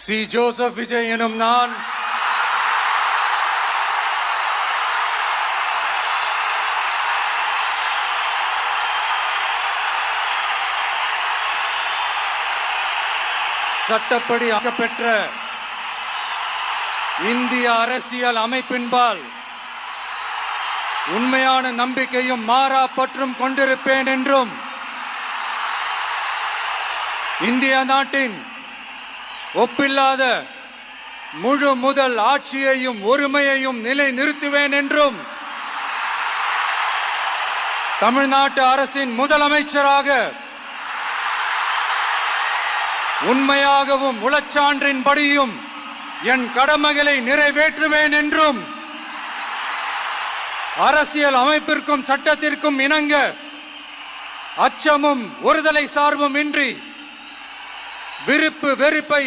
C Joseph Vijay எனும் நான் சட்டப்படி பெற்ற இந்திய அரசியல் அமைப்பின்பால் உண்மையான நம்பிக்கையும் மாறா பற்றும் கொண்டிருப்பேன் என்றும் இந்திய நாட்டின் ஒப்பில்லாத முழு முதல் ஆட்சியையும் ஒருமையையும் நிலை நிறுத்துவேன் என்றும் தமிழ்நாட்டு அரசின் முதலமைச்சராக உண்மையாகவும் உளச்சான்றின்படியும் என் கடமைகளை நிறைவேற்றுவேன் என்றும் அரசியல் அமைப்பிற்கும் சட்டத்திற்கும் இணங்க அச்சமும் ஒருதலை சார்பும் இன்றி விருப்பு வெறுப்பை